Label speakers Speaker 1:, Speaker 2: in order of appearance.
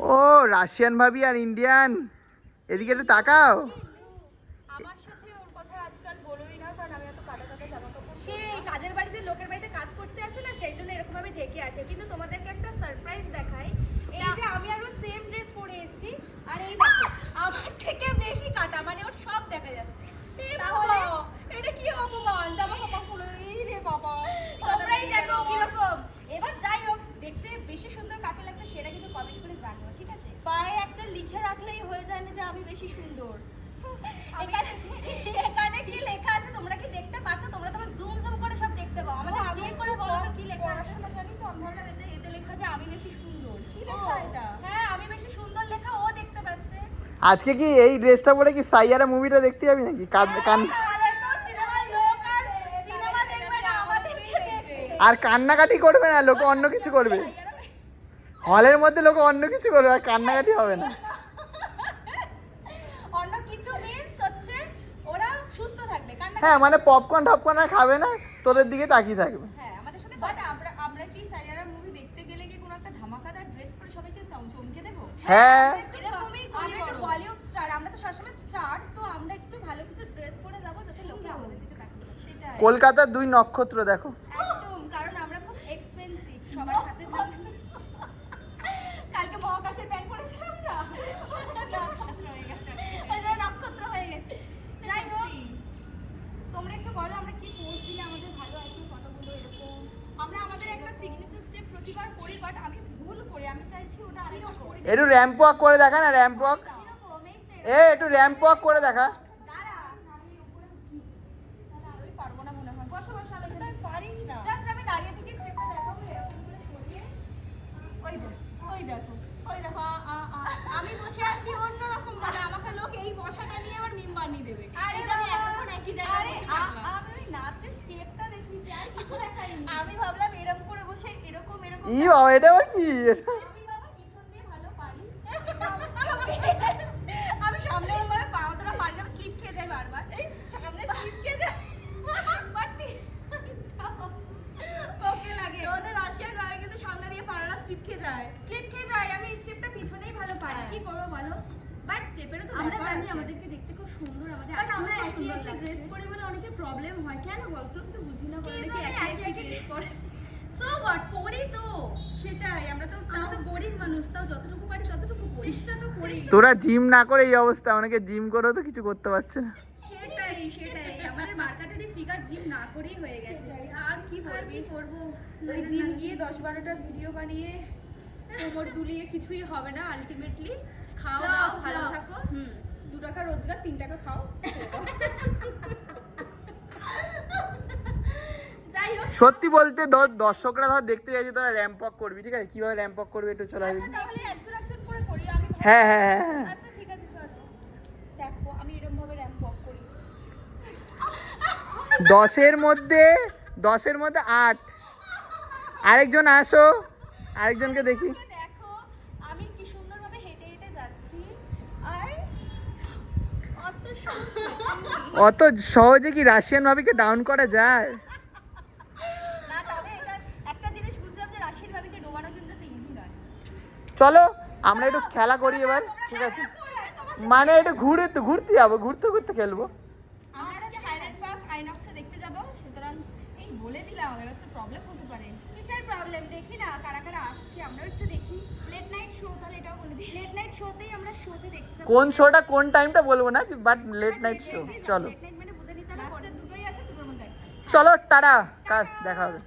Speaker 1: ও Russian ভাবি আর Indian, এদিকে একটু তাকাও।
Speaker 2: আমার সাথে ওর কথা আজকাল বলোই না, কারণ আমি এত কাটা কাটা জামা কাপড়, সেই কাজের বাড়িতে লোকের বাড়িতে কাজ করতে আসে না, সেই জন্য এরকম ভাবে ঢেকে আসে। কিন্তু তোমাদেরকে একটা সারপ্রাইজ দেখাই, এই যে আমি আরো সেম ড্রেস পরে এসেছি, আর এই দেখো আমার থেকে বেশি কাটা, মানে ওর সব দেখা যাচ্ছে। তাহলে এটা কি অপমান, জামা কাপড় পরে রে বাবা, তোমরাই দেখো কিরকম। এবার যাই হোক, দেখতে বেশি সুন্দর কাকে লাগছে সেটা কিন্তু কমেন্ট করে জানিও, ঠিক আছে? পায়ে একটা লিখে রাখলেই হয়ে যায় না যে আমি বেশি সুন্দর। এখানে কি লেখা আছে তোমরা কি দেখতে পাচ্ছ? তোমরা তো জুম জুম করে সব দেখতে পাও, আমাদের জুম করে বলো তো কি লেখা আছে। পড়াশোনা জানি তো আমরা, এতে লেখা যে আমি বেশি সুন্দর। কি লেখা এটা? হ্যাঁ আমি বেশি সুন্দর লেখা ও দেখতে পাচ্ছে।
Speaker 1: আজকে কি এই ড্রেসটা পরে কি সাইয়ারা মুভিটা দেখতে যাবি নাকি? আর কান্নাকাটি করবে না, লোকে অন্য কিছু করবে। হলের মধ্যে লোকে অন্য কিছু করবে, আর কান্নাকাটি হবে না।
Speaker 2: অন্য কিছু মিন্স হচ্ছে ওরা সুস্থ থাকবে, কান্নাকাটি।
Speaker 1: হ্যাঁ মানে পপকর্ন টপকর্ন আর খাবে না, তোদের দিকে তাকিয়ে থাকবে।
Speaker 2: হ্যাঁ আমাদের সাথে। বাট আমরা কি সাইয়ারা মুভি দেখতে গেলে কি কোনো একটা ধামাকাদার ড্রেস পরে সবাইকে চমকে দেবো?
Speaker 1: হ্যাঁ
Speaker 2: এরকমই করি, আমরা বলিউড স্টার, আমরা তো সবসময় স্টার, তো আমরা একটু ভালো কিছু ড্রেস পরে যাবো যাতে লোকে আমাদের দিকে তাকিয়ে। সেটাই
Speaker 1: কলকাতার 2 নক্ষত্র দেখো
Speaker 2: একদম, কারণ আমরা খুব এক্সপেন্সিভ সবার সাথে। কালকে মহাকাশের প্যান্ট পরেছিলাম না, নক্ষত্র হয়ে গেছে, নক্ষত্র হয়ে গেছে। যাই হোক, তোমরা একটু বলো আমরা কি পোজ দিলে আমাদের ভালো আসবে ফটোগুলো। এরকম আমরা আমাদের একটা সিগনেচার স্টেপ প্রতিবার করি, বাট আমি ভুল করি, আমি চাইছি ওটা আরেকটু করি।
Speaker 1: একটু র্যাম্প ওয়াক করে দেখা না, র্যাম্প ওয়াক। এ একটু র্যাম্প ওয়াক করে দেখা।
Speaker 2: দাঁড়া আমি উপরে উঠি, তাহলে আরোই পারবো না মনে হয়। বসো বসো, আমি এটা পারি না। জাস্ট আমি দাঁড়িয়ে থেকে স্টেপটা দেখাবো, এরকম করে সরিয়ে। ওই দেখো ওই দেখো ওই দেখো, আমি বসে আছি অন্যরকম, মানে আমাকে লোক এই বসাটা নিয়ে আবার মিম বানিয়ে দেবে। আরে আমি এতক্ষণ একই জায়গায় বসে থাকলাম। আমি ওই নাচের স্টেপটা দেখিয়েছি, আর কিছু দেখাইনি। আমি ভাবলাম এরকম করে বসে এরকম এরকম।
Speaker 1: ই বাবা, এটা আবার কি?
Speaker 2: আমি বাবা পিছন দিয়ে ভালো পারি। আমি সামনে ওইভাবে পাওয়াটা পারি না, স্লিপ খেয়ে যাই বারবার। এই সামনে স্লিপ খেয়ে যায়, বাট ওকে লাগে। ওদের রাশিয়ান ভাবে কিন্তু সামনে দিয়ে পারালা স্লিপ খেয়ে যায়, স্লিপ খেয়ে যায়। আমি স্টেপটা পিছনেই ভালো পারি, কি করব বলো? বাট স্টেপেরও তো আমরা জানি আমাদেরকে দেখতে খুব সুন্দর, আমাদের আজকে আমরা একই একই ড্রেস পরে বলে অনেকে প্রবলেম হয়। কেন বলতো? আমি তো বুঝি না, বলে কি একই একই ড্রেস পরে। সো হোয়াট, পরি তো, সেটাই। আমরা তো গরিব মানুষ, তাও যতটুকু পারি ততটুকু চেষ্টা তো করি।
Speaker 1: তোরা জিম না করে এই অবস্থা, অনেকে জিম করেও তো কিছু করতে পারছে না।
Speaker 2: সেটাই সেটাই, আমাদের মার্কেটেরই ফিগার জিম না করেই হয়ে গেছে। আর কি বলবি, কি করব, ওই জিম গিয়ে 10-12টা ভিডিও বানিয়ে কোমর দুলিয়ে কিছুই হবে না। আলটিমেটলি খাও দাও ভালো থাকো, 2 টাকা রোজগার, 3 টাকা খাও। যাই হোক,
Speaker 1: সত্যি বলতে দর্শকরা ধর দেখতে চাইছে তোরা র্যাম্প ওয়াক করবি, ঠিক আছে? কিভাবে র্যাম্প ওয়াক করবি একটু চলে আসবি।
Speaker 2: আচ্ছা তাহলে একজন একজন করে করি আমি।
Speaker 1: হ্যাঁ হ্যাঁ হ্যাঁ হ্যাঁ।
Speaker 2: আচ্ছা ঠিক আছে, চলো দেখো আমি এরকম ভাবে র‍্যাম্প ওয়াক করি।
Speaker 1: 10-এর মধ্যে 8। আরেকজন আসো, আরেকজনকে দেখি।
Speaker 2: দেখো আমি কি সুন্দরভাবে হেঁটে হেঁটে যাচ্ছি, আর
Speaker 1: অত সহজে কি রাশিয়ান ভাবিকে ডাউন করা যায়?
Speaker 2: না, তবে এটা একটা জিনিস বুঝলাম যে রাশিয়ান ভাবিকে ডোবানো কিন্তু ইজি নয়।
Speaker 1: চলো আমরা একটু খেলা করি এবার, ঠিক আছে? মানে একটু ঘুরতে যাবো, ঘুরতে ঘুরতে খেলবো।
Speaker 2: আমরা আজকে হাইল্যান্ড পার্ক আইনক্সে দেখতে যাব, সুতরাং এই বলে দিলাম, এবার তো প্রবলেম হতে পারে। কিসের প্রবলেম? দেখি না কারা কারা আসছে, আমরাও একটু দেখি। লেট নাইট শো, তাহলে এটাও বলে দিই, লেট নাইট শোতেই আমরা শোতে দেখতে যাব।
Speaker 1: কোন শোটা কোন টাইমটা বলবো না, বাট লেট নাইট শো। চলো
Speaker 2: লেট নাইট মানে বুঝে নিতে হবে, দুটোই আছে, দুটোর মধ্যে একটা।
Speaker 1: চলো, টাটা, কাজ দেখা হবে।